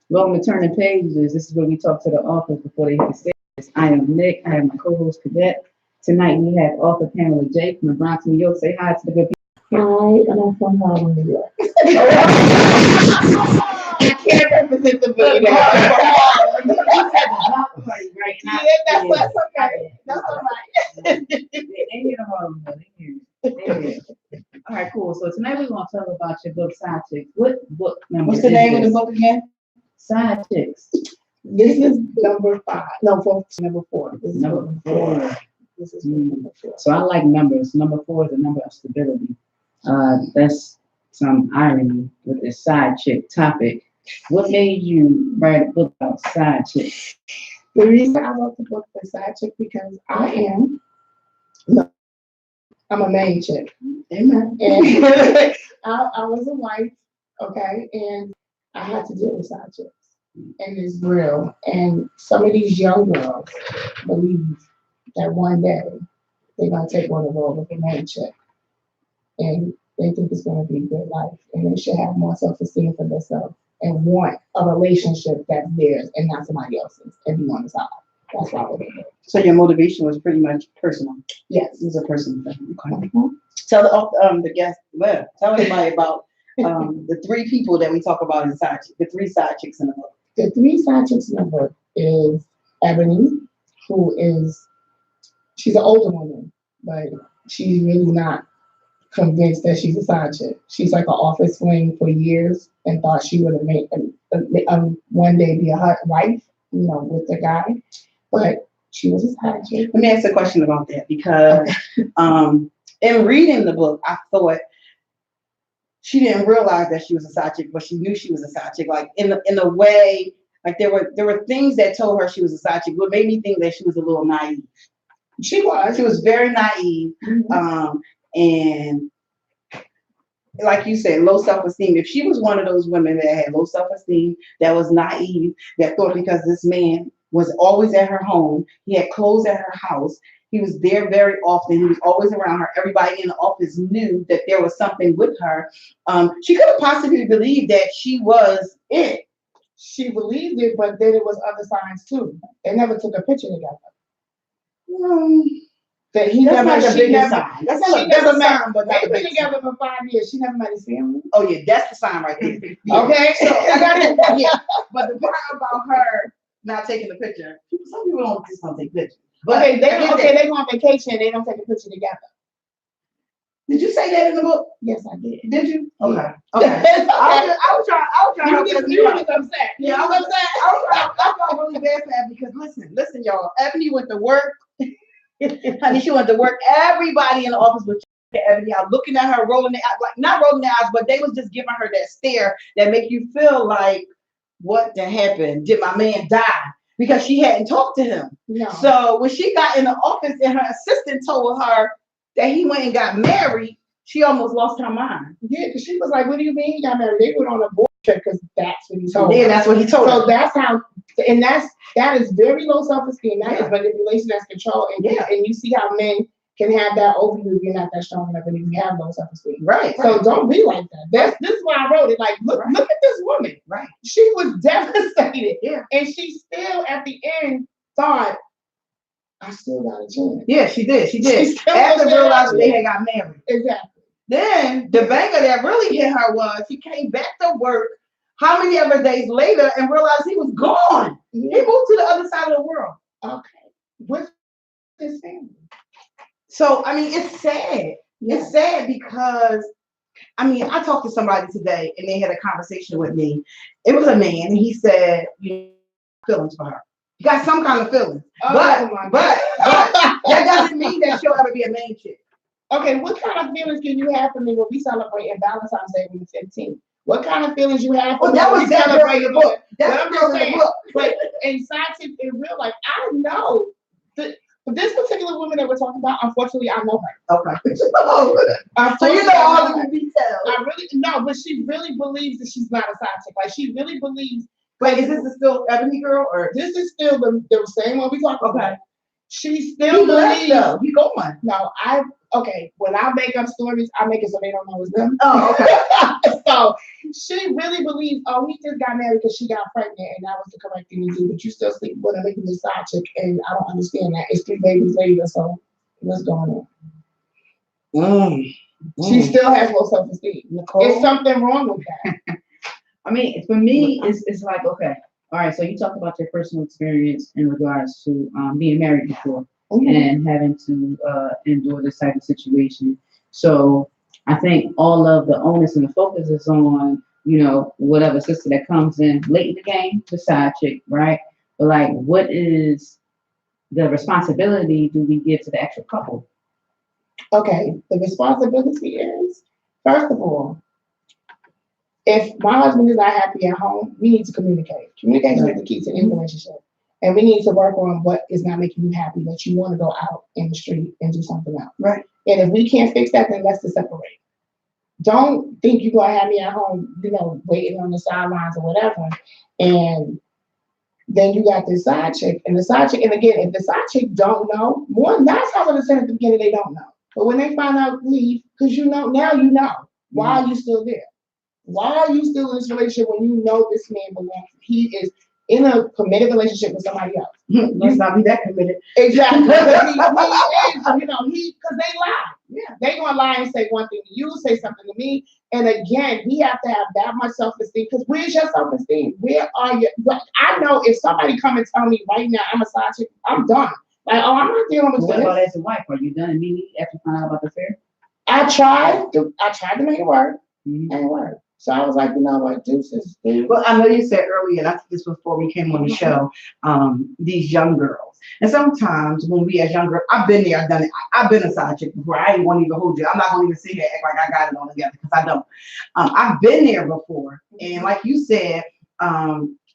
Welcome to Turning Pages. This is where we talk to the authors before they hit the stage. I am Nick. I have my co-host Cadet. Tonight we have author Pamela J. from the Bronx, New York. Say hi to the good people. Hi, and I'm from Harlem, New York. I can't represent the booty now. Right now. Yeah, that's okay. That's all right. They hear the Harlem, though. They hear. All right, cool. So tonight we're going to talk about your book, Side Chicks. What book number? What's the name of the book again? Side Chicks. This is number 5. No, number 4. This is Number 4. This is number 4. So I like numbers. Number 4 is a number of stability. That's some irony with this side chick topic. What made you write a book about side chicks? The reason I wrote the book for Side Chick because I'm a main chick. Amen. And I was a wife, okay, and I had to deal with side chicks. And it's real. And some of these young girls believe that one day they're going to take on the role of a main chick. And they think it's going to be a good life. And they should have more self-esteem for themselves and want a relationship that's theirs and not somebody else's and be on the side. That's why I wrote it. So your motivation was pretty much personal. Yes. It was a personal thing. Okay. Mm-hmm. Tell the guest, tell everybody about the 3 people that we talk about in side chicks, the 3 side chicks in the book. The 3 side chicks in the book is Ebony, she's an older woman, but she's really not convinced that she's a side chick. She's like an office swing for years and thought she would have made one day be a wife, with the guy, but she was a side chick. Let me ask a question about that because in reading the book, I thought she didn't realize that she was a side chick, but she knew she was a side chick. Like in a way, like there were things that told her she was a side chick, what made me think that she was a little naive. She was very naive. Mm-hmm. And like you said, low self-esteem. If she was one of those women that had low self-esteem, that was naive, that thought because this man was always at her home, he had clothes at her house, he was there very often, he was always around her, everybody in the office knew that there was something with her, she could have possibly believed that she was it. She believed it, but then it was other signs too. They never took a picture together. That he That's never, not the she biggest never, sign. That's she not a never big met. sign, but not They've the been big together for 5 years. She never met his family. Oh yeah, that's the sign right there. Okay, so I got to, Yeah, but the part about her not taking the picture, some people don't take pictures. But they go on vacation. They don't take a picture together. Did you say that in the book? Yes, I did. Did you? Yeah. Okay. I was trying to help You was upset. Yeah, I was upset. I felt really bad for that because listen, y'all. Ebony went to work. Honey, she went to work. Everybody in the office was Ebony out, looking at her, rolling their eyes, like not rolling their eyes, but they was just giving her that stare that make you feel like, what the happened? Did my man die? Because she hadn't talked to him. No. So when she got in the office and her assistant told her that he went and got married, she almost lost her mind. Yeah, because she was like, "What do you mean he got married?" They went on a board trip because that's what he told her. Yeah, that's what he told her. So that's how, and that is very low self-esteem. That is manipulation, that's control, and you see how men can have that over you if you're not that strong enough, and if you have low self-esteem. Right. So don't be like that. This is why I wrote it. Like, look at this woman. Right. She was devastated. Yeah. And she still at the end thought, I still got a chance. Yeah, she did. still After was realizing they had got married. Exactly. Then the banger that really hit her was she came back to work how many other days later and realized he was gone. Yeah. He moved to the other side of the world. Okay. With his family. So, I mean, it's sad. Yeah. It's sad because, I mean, I talked to somebody today and they had a conversation with me. It was a man and he said, you have feelings for her. You got some kind of feelings. But that doesn't mean that she'll ever be a main chick. Okay, what kind of feelings can you have for me when we celebrate Valentine's Day on the 15th? What kind of feelings you have for me? That was that girl in the book. That's what I'm saying. But in science, in real life, I know that this particular woman that we're talking about, unfortunately, I know her. Okay. So you know all the details. I really no, but she really believes that she's not a side chick. Like she really believes. Wait, is this still Ebony girl or this is still the same one we talked about? Okay. She still believes. He gone. No, when I make up stories, I make it so they don't know it's them. Oh, okay. So she really believes, oh, he just got married because she got pregnant and that was the correct thing to do, but you still sleep with a making this side chick, and I don't understand that. It's 3 babies later, so what's going on? She still has low self-esteem. Is something wrong with that? I mean, for me, it's like, okay, all right, so you talked about your personal experience in regards to being married before and having to endure this type of situation. So I think all of the onus and the focus is on, whatever sister that comes in late in the game, the side chick, right? But like, what is the responsibility do we give to the actual couple? Okay, the responsibility is, first of all, if my husband is not happy at home, we need to communicate. Communication is the key to any relationship. And we need to work on what is not making you happy, that you want to go out in the street and do something else. Right. And if we can't fix that, then let's just separate. Don't think you're going to have me at home, waiting on the sidelines or whatever. And then you got this side chick. And the side chick, and again, if the side chick don't know, more 9 times out of 10 at the beginning, they don't know. But when they find out, leave, because now you know. Why are you still there? Why are you still in this relationship when you know this man belongs? He is in a committed relationship with somebody else. Let's not be that committed. Exactly. he is, because they lie. Yeah. They gonna lie and say one thing to you, say something to me. And again, we have to have that much self-esteem, because where's your self-esteem? Where are you? Like, I know if somebody come and tell me right now I'm a side chick, I'm done. Like, oh, I'm not dealing with this. What about as a wife? Are you done immediately after you find out about the affair? I tried to make it work. And it worked. So I was like, you know what, deuces. Well, I know you said earlier, and I think this was before we came on the show, these young girls. And sometimes when we as young girls, I've been there, I've done it. I've been a side chick before. I ain't want to even hold you. I'm not going to even sit here and act like I got it all together, because I don't. I've been there before. And like you said,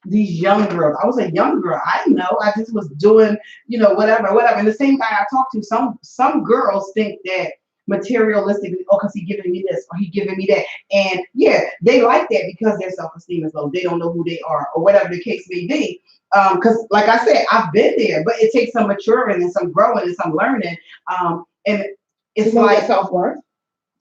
these young girls, I was a young girl. I didn't know. I just was doing, whatever. And the same guy I talked to, some girls think that materialistically, oh, because he giving me this or he giving me that. And yeah, they like that because their self-esteem is low. They don't know who they are or whatever the case may be. Because like I said, I've been there, but it takes some maturing and some growing and some learning. And it's like self-worth.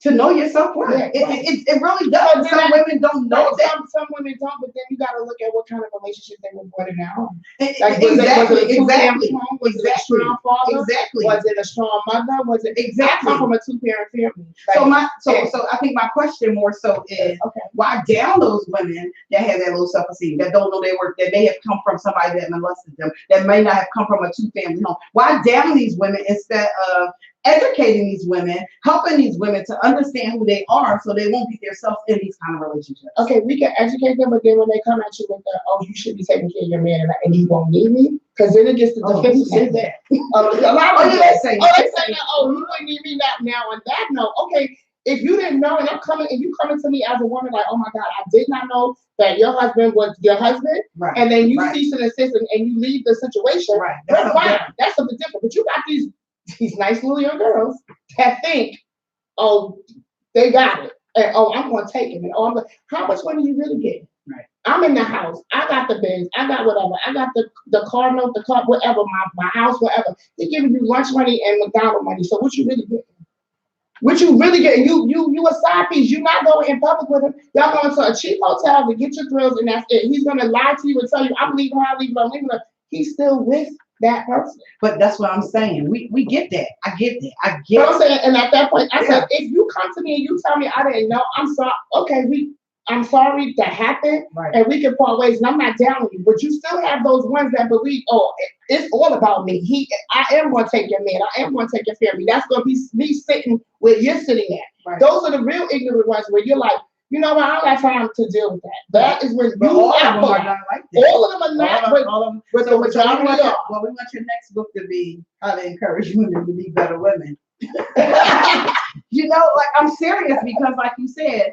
To know your self-worth. Yeah, it really does. Some women don't know that. Some women don't, but then you got to look at what kind of relationship they were born in their home. Like, was it a two-family home? Was it a strong father? Exactly. Was it a strong mother? Was it exactly? I come from a 2-parent family. So I think my question more so is, why down those women that have that low self-esteem, that don't know their worth, that may have come from somebody that molested them, that may not have come from a 2-family home? Why down these women instead of educating these women, helping these women to understand who they are, so they won't get themselves in these kind of relationships? Okay, we can educate them, but then when they come at you with the, oh, you should be taking care of your man and you won't need me, because then it gets to defensive. Say that. A lot of people say that, oh, you wouldn't need me now. On that note, okay, if you didn't know and you coming to me as a woman like, oh my God, I did not know that your husband was your husband, right, and then you cease and desist and you leave the situation, right? That's fine. That's something different. But you got these nice little young girls that think, oh, they got it. And oh, I'm gonna take it. And oh, how much money you really getting? Right. I'm in the house. I got the Benz. I got whatever. I got the car note, the car, whatever, my house, whatever. They're giving you lunch money and McDonald's money. So what you really getting? What you really getting? You a side piece. You're not going in public with him. Y'all going to a cheap hotel to get your thrills, and that's it. He's gonna lie to you and tell you, I'm leaving her, I'm leaving her. He's still with that person. But that's what I'm saying. We get that. I get that. But I'm saying, and at that point, I said, if you come to me and you tell me I didn't know, I'm sorry. Okay, I'm sorry that happened, right, and we can part ways. And I'm not down with you, but you still have those ones that believe, oh, it's all about me. I am going to take your man. I am going to take your family. That's going to be me sitting where you're sitting at. Right. Those are the real ignorant ones where you're like, you know what? I don't have time to deal with that. That is when all of them are not like that. All of them are not. All of them. But the majority are. Well, we want your next book to be how to encourage women to be better women. Like, I'm serious, because like you said,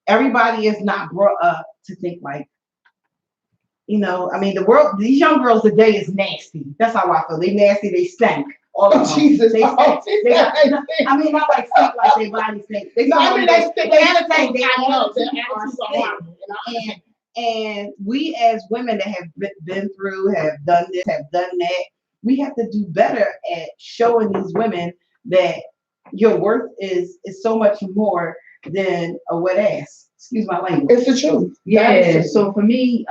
everybody is not brought up to think like, the world, these young girls today is nasty. That's how I feel. They nasty, they stink. All of them. Jesus. They stink. Not like stink like their body stink. They stink. And we as women that have been through, have done this, have done that, we have to do better at showing these women that your worth is so much more than a wet ass. Excuse my language. It's the truth. Yeah. So for me,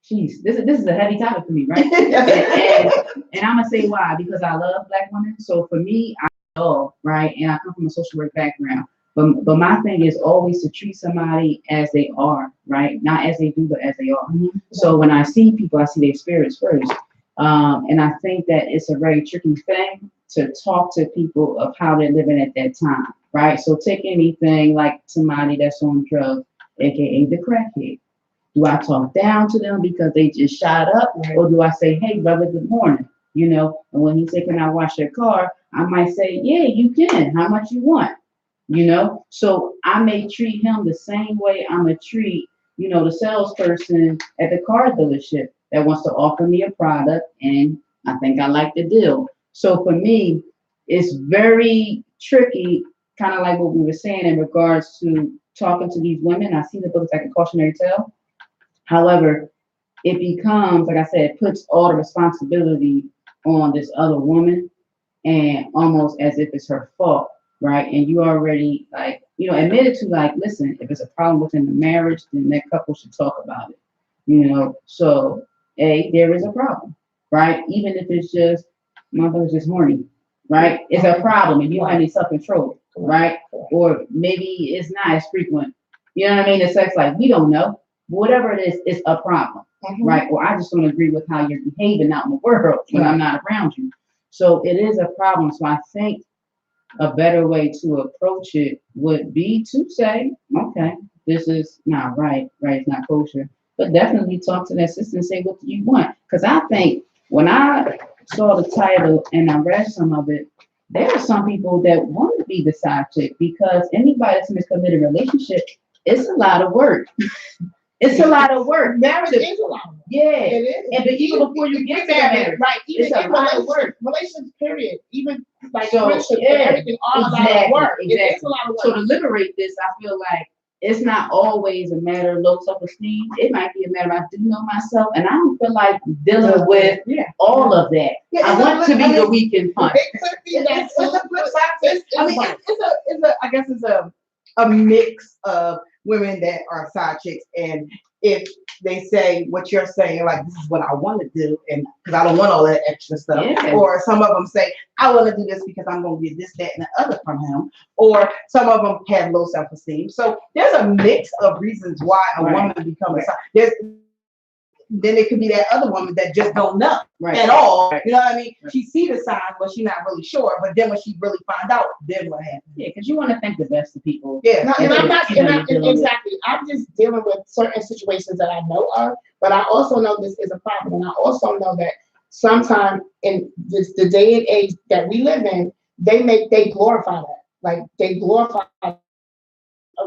geez, this is a heavy topic for me, right? and I'm gonna say why, because I love Black women. So for me, I love, right, and I come from a social work background. But my thing is always to treat somebody as they are, right? Not as they do, but as they are. Mhm. So when I see people, I see their spirits first. And I think that it's a very tricky thing to talk to people of how they're living at that time, right? So take anything like somebody that's on drugs, aka the crackhead. Do I talk down to them because they just shot up, or do I say, "Hey, brother, good morning"? You know, and when he say, "Can I wash your car?" I might say, "Yeah, you can. How much you want?" You know, so I may treat him the same way I'm gonna treat, you know, the salesperson at the car dealership that wants to offer me a product, and I think I like the deal. So for me, it's very tricky, kind of like what we were saying in regards to talking to these women. I see the book as like a cautionary tale. However, it becomes, like I said, it puts all the responsibility on this other woman, and almost as if it's her fault, right? And you already, like, you know, admitted to, like, listen, if it's a problem within the marriage, then that couple should talk about it, you know? So, there is a problem, right? Even if it's just, mother's just horny, right? It's a problem and you don't have any self-control, right? Or maybe it's not as frequent, you know what I mean? The sex life, we don't know. Whatever it is, it's a problem, right? Or I just don't agree with how you're behaving out in the world when I'm not around you. So it is a problem. So I think a better way to approach it would be to say, okay, this is not right, right? It's not kosher. But definitely talk to that sister and say, what do you want? Because I think when I saw the title and I read some of it, there are some people that want to be the side chick, because anybody that's in a committed relationship, it's a lot of work. It's a lot of work. Marriage is a lot of work. Yeah. It is. And but even before you get to the marriage, right? Even it's a in lot of work. Relationships, period. Even like So, friendships yeah, and everything, all a lot of work. It is a lot of work. So to liberate this, I feel like it's not always a matter of low self-esteem. It might be a matter of I do know myself, and I don't feel like dealing with all of that. I want to be the weekend punch. It could be that. It's a flip side. I mean, I guess it's a mix of women that are side chicks, and if they say what you're saying, like, this is what I want to do, and because I don't want all that extra stuff, or some of them say, I want to do this because I'm going to get this, that, and the other from him, or some of them have low self-esteem. So there's a mix of reasons why a woman becomes a side. Then it could be that other woman that just don't know at all. You know what I mean? She see the signs, but she's not really sure. But then when she really find out, then what happens? Yeah, because you want to think the best of people. Yeah, no, and I'm not, exactly. I'm just dealing with certain situations that I know of, but I also know this is a problem, and I also know that sometimes in the day and age that we live in, they glorify that, like they glorify a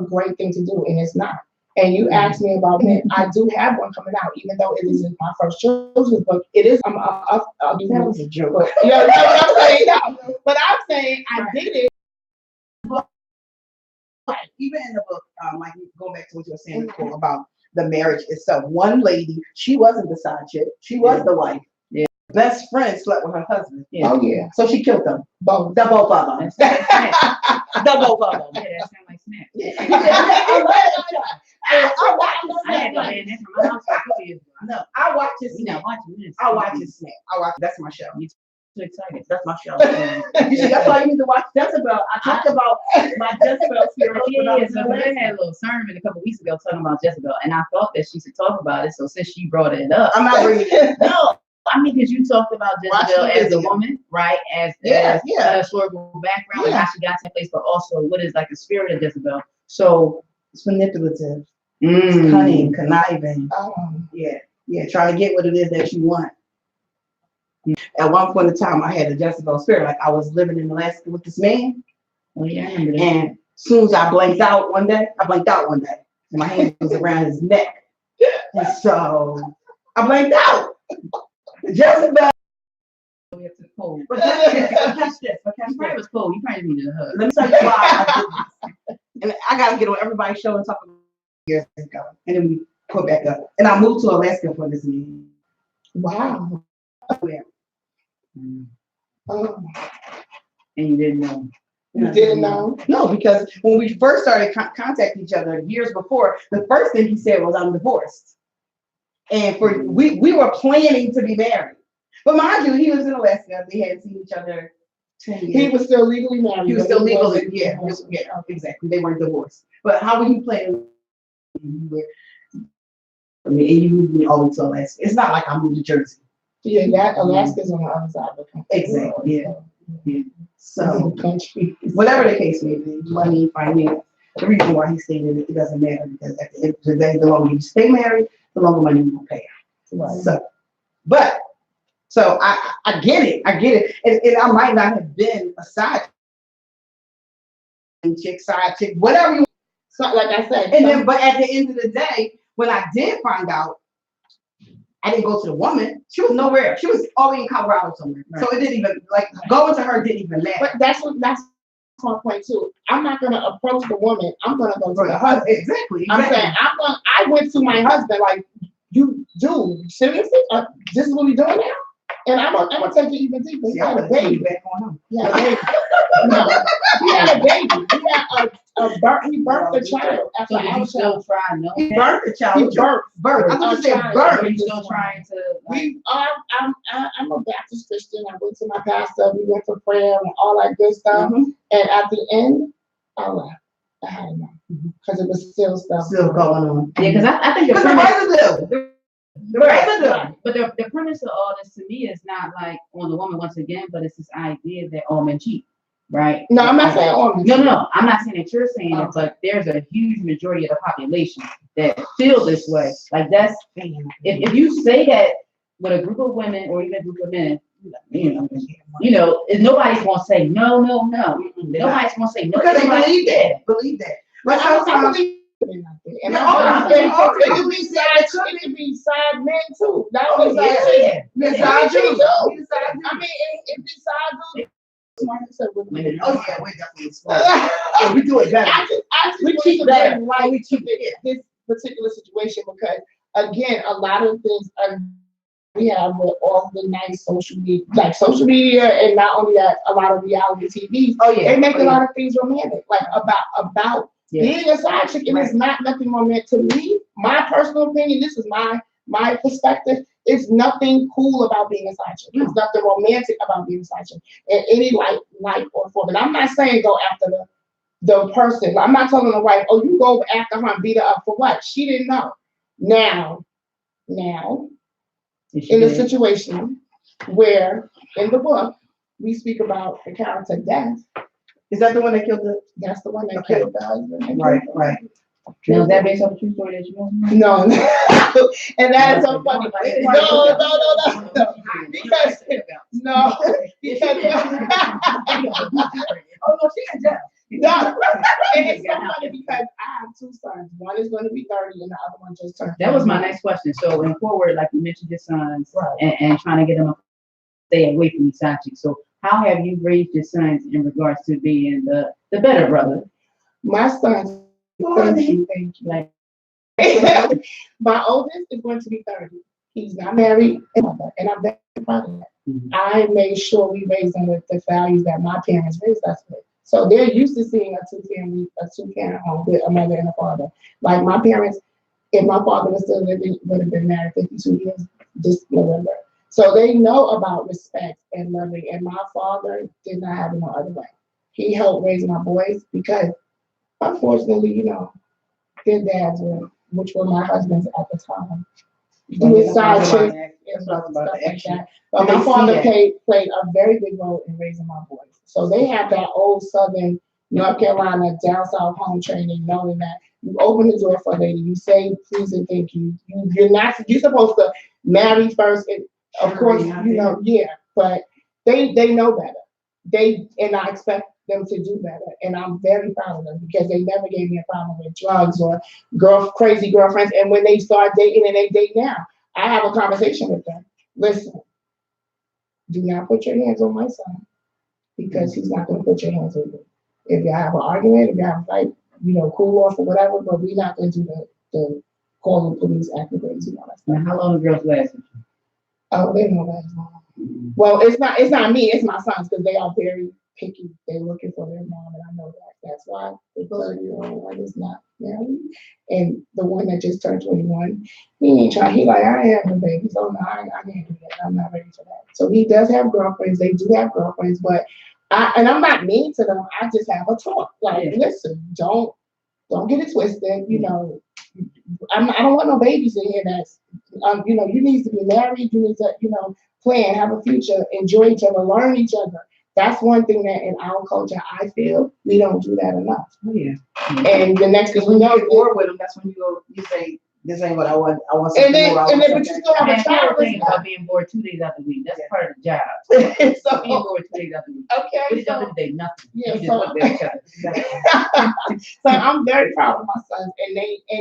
great thing to do, and it's not. And you asked me about it. I do have one coming out, even though it isn't my first children's book. It is. That was a joke. But, yeah, I'm saying no. But I'm saying I did it. Even in the book, like going back to what you were saying before about the marriage itself, one lady, she wasn't the side chick. She was the wife. Yeah. Best friend slept with her husband. Yeah. Oh yeah. So she killed them. Both. The both of them. The both of them. Yeah, that sounds like snap. I watch it. I watch it snap. That's my show. You too excited. That's my show. That's why you need to watch Jezebel. I talked about my Jezebel series. Yeah, so I had a little sermon a couple weeks ago talking about Jezebel, and I thought that she should talk about it. So since she brought it up, I'm not bringing it. No, I mean, because you talked about Jezebel as a woman, right? As a historical background, and how she got to that place, but also what is like the spirit of Jezebel. So it's manipulative. It's cunning, conniving. Yeah, trying to get what it is that you want. At one point in time, I had a Jezebel spirit. Like I was living in Alaska with this man. Oh yeah, I remember that. And as soon as I blanked out one day, and my hand was around his neck. And so I blanked out. Jezebel. We have to cold. But catch this. You probably was cold. You probably needed a hug. Let me tell you why I did this. And I gotta get on everybody's show and talk about years ago. And then we put back up. And I moved to Alaska for this meeting. Wow. Yeah. Oh. And you didn't know. You didn't know? No, because when we first started contacting each other years before, the first thing he said was, "I'm divorced," and we were planning to be married. But mind you, he was in Alaska. They hadn't seen each other 10 years. He was still legally married. He was still legally, yeah, exactly. They weren't divorced. But how were you planning? I mean, and you moved me all the way to Alaska. It's not like I moved to Jersey. Yeah, that Alaska's on the other side of the country. Exactly. Yeah. So country. whatever the case may be, money, finance, the reason why he's staying in it doesn't matter, because at the end of the day, the longer you stay married, the longer money you will pay out. Right. So I get it. And I might not have been a side chick, whatever you. So, like I said, And then, but at the end of the day, when I did find out, I didn't go to the woman. She was nowhere. She was already in Colorado somewhere. Right. So it didn't even, like, going to her didn't even matter. But that's my point too. I'm not gonna approach the woman. I'm gonna go to the husband. Exactly. I'm saying I went to my husband like, you do seriously? This is what we doing now? And I'm gonna take it even deeper. He had a baby. Back on him. Yeah, no, he had a baby. He had he birthed a child. So did you still try? No, he birthed a child. He birthed. I thought you said birth. Are you still trying to? I'm a Baptist Christian. I went to my pastor. We went for prayer and all that good stuff. Mm-hmm. And at the end, I left. I had enough because it was still stuff going on. Yeah, because I think the residue. Right. But the premise of all this to me is not like on the woman once again, but it's this idea that all men cheat, right? No, I'm not saying all men. No, I'm not saying that you're saying it, but there's a huge majority of the population that feel this way. Like that's if you say that with a group of women or even a group of men, nobody's gonna say no. Nobody's gonna say no because they believe that. But I believe. And it could be side men too. Not only side chicks. Side dudes. I mean, if it's side dudes. Oh yeah, we're definitely smart. We do it better. We keep that right. We keep it this particular situation because again, a lot of things we have with all the nice social media, and not only that, a lot of reality TV. Oh yeah, they make a lot of things romantic, like about. Yeah. Being a side chick, and it's not nothing romantic to me. My personal opinion, this is my perspective. It's nothing cool about being a side chick. There's nothing romantic about being a side chick in any light or form. And I'm not saying go after the person. I'm not telling the wife, oh, you go after her and beat her up for what? She didn't know. Now, in a situation where in the book we speak about the character Death. Is that the one that killed That's the one that killed the husband. Right. Now, is that based on a true story that you know? No. And that's so funny. No. Because oh no, she can tell. No. And it's so funny because I have two sons. One is going to be 30 and the other one just turned. That was my next question. So in forward, like you mentioned your sons and trying to get them to stay away from these side chicks. So how have you raised your sons in regards to being the better brother? My sons, thank you. Like, my oldest is going to be 30. He's not married, and I'm very proud of that. Mm-hmm. I made sure we raised them with the values that my parents raised us with. So they're used to seeing a two-parent home with a mother and a father. Like my parents, if my father was still living, would have been married 52 years this November. So they know about respect and loving. And my father did not have it no other way. He helped raise my boys because, unfortunately, their dads were, which were my husbands at the time, doing side chicks and stuff like that. But my father played a very big role in raising my boys. So they have that old Southern North Carolina down south home training, knowing that you open the door for a lady, you say please and thank you. You're supposed to marry first. And of course, but they know better. And I expect them to do better. And I'm very proud of them because they never gave me a problem with drugs or crazy girlfriends. And when they start dating and they date now, I have a conversation with them. Listen, do not put your hands on my son because he's not going to put your hands on you. If you have an argument, if you have a fight, cool off or whatever, but we're not going to do the call the police, act crazy. And how long the girls lasted? Oh, they don't last long. Well, it's not me, it's my sons because they are very picky. They're looking for their mom, and I know that. That's why the 30-year-old one is not married. And the one that just turned 21, he ain't trying. He like, I ain't having a baby, so no, I can't do that. I'm not ready for that. So he does have girlfriends. They do have girlfriends, but I'm not mean to them. I just have a talk. Like, listen, don't get it twisted. You know, I don't want no babies in here. That's, you know, you need to be married. You need to, you know, plan, have a future, enjoy each other, learn each other. That's one thing that in our culture, I feel we don't do that enough. Oh, yeah. And the next thing When you know, you get bored with them, that's when you say, this ain't what I want. I want and something then, more. but you still have a And child. the thing about being bored 2 days out the week, that's part of the job. Being So, bored 2 days out the week. What okay, did y'all do today? Nothing. yeah, You just so, looked at each other. so I'm very proud of my sons, and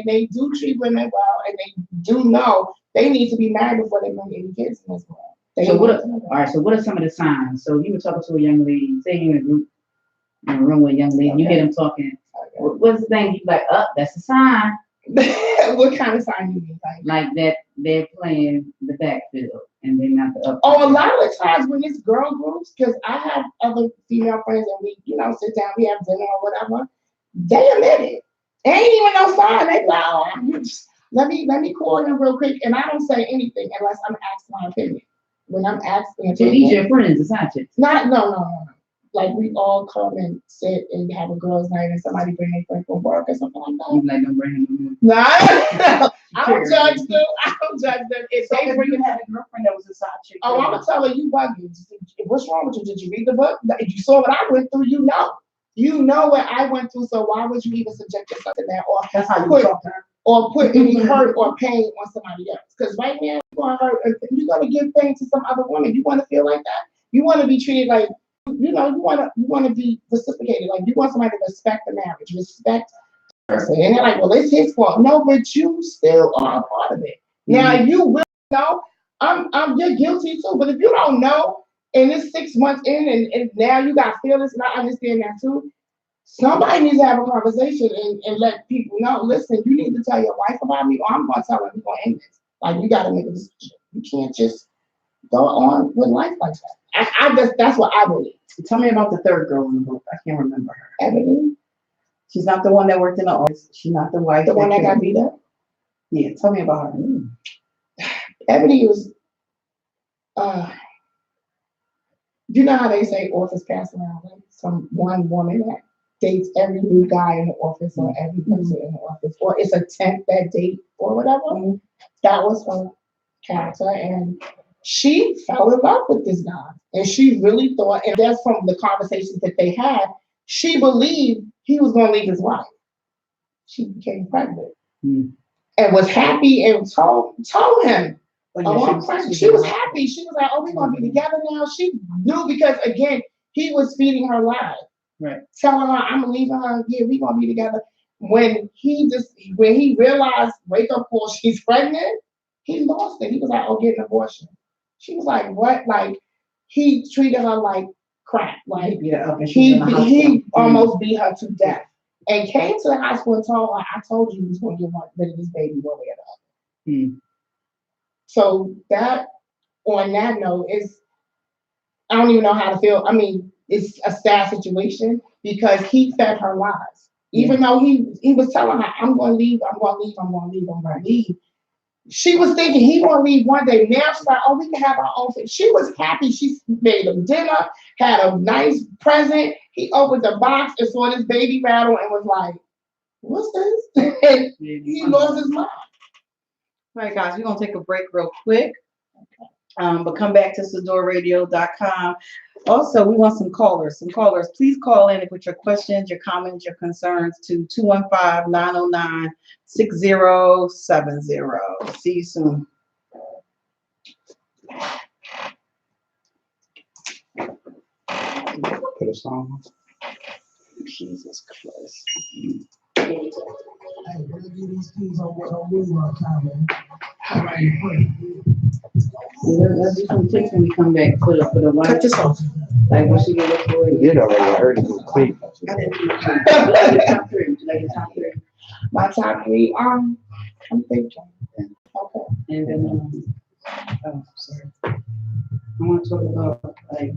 they do treat women well, and they do know they need to be married before they bring any kids in this world. So all right, so what are some of the signs? So you were talking to a young lady, say you're in a group, in a room with a young lady, and you hear them talking. What's the thing? You like, that's a sign. What kind of sign you mean? Like that they're playing the backfield and they're not the up. Oh, a lot of the times when it's girl groups, because I have other female friends and we, you know, sit down, we have dinner or whatever, they admit it. There ain't even no sign. They like, oh, let me call him real quick, and I don't say anything unless I'm asked my opinion. When I'm asked the So opinion, these your friends, it's not you. no. Like we all come and sit and have a girls' night, and somebody bring their friend from work or something like that. You like don't bring them. No, I don't judge them. I don't judge them. If So they if bring you had a girlfriend that was a side chick. oh, I'm gonna tell her you bugging. What's wrong with you? Did you read the book? If you saw what I went through, you know. You know what I went through, so why would you even subject yourself to that? Or That's how you talk to her. Or put any hurt or pain on somebody else. Because right now, you're gonna hurt. You're gonna give pain to some other woman. You want to feel like that. You want to be treated like, you know, you want to be reciprocated. Like you want somebody to respect the marriage, respect the person. And they're like, well, it's his fault. No, but you still are a part of it. Now you will know. You're guilty too. But if you don't know, and it's 6 months in, and now you got feelings, and I understand that too. Somebody needs to have a conversation and let people know, listen, you need to tell your wife about me, or I'm going to tell her we're going to end this. Like, you got to make a decision. You can't just go on with life like that. I just, that's what I believe. Tell me about the third girl in the book. I can't remember her. Ebony, She's not the one that worked in the office. She's not the wife. the one that got beat up. Yeah, tell me about her. Ebony was, you know how they say office pass around, like some one woman that dates every new guy in the office or every person in the office, or it's a temp that date or whatever. That was her character, and she fell in love with this guy, and she really thought, and that's from the conversations that they had, she believed he was going to leave his wife. She became pregnant and was happy and told him. She was happy. She was like, oh, we're going to be together now. She knew because, again, he was feeding her lies. Right. Telling her, I'm leaving her. Yeah, we're going to be together. When he realized, wake up call, she's pregnant, he lost it. He was like, oh, get an abortion. She was like, what? Like, he treated her like crap. Like, he almost beat her to death. And came to the hospital and told her, I told you he was going to get rid of this baby one way or the other. So that, on that note, I don't even know how to feel. I mean, it's a sad situation because he fed her lies. Even though he was telling her, I'm going to leave, I'm going to leave, I'm going to leave, I'm going to leave. She was thinking he going to leave one day. Now she's like, oh, we can have our own thing. She was happy. She made him dinner, had a nice present. He opened the box and saw this baby rattle and was like, what's this? And he lost his mind. All right, guys, we're going to take a break real quick. But come back to SadiorRadio.com. Also, we want some callers. Please call in with your questions, your comments, your concerns to 215-909-6070. See you soon. Put a song on. Jesus Christ. Hey, we'll give these keys on me one time, man. All right, Let's do some tips when we come back for the wife. Cut this off. Like what she get for You it. did already. I heard it was clean. Top three. Like the top three. My top three, I'm thinking. Okay. And then, oh, sorry. I want to talk about like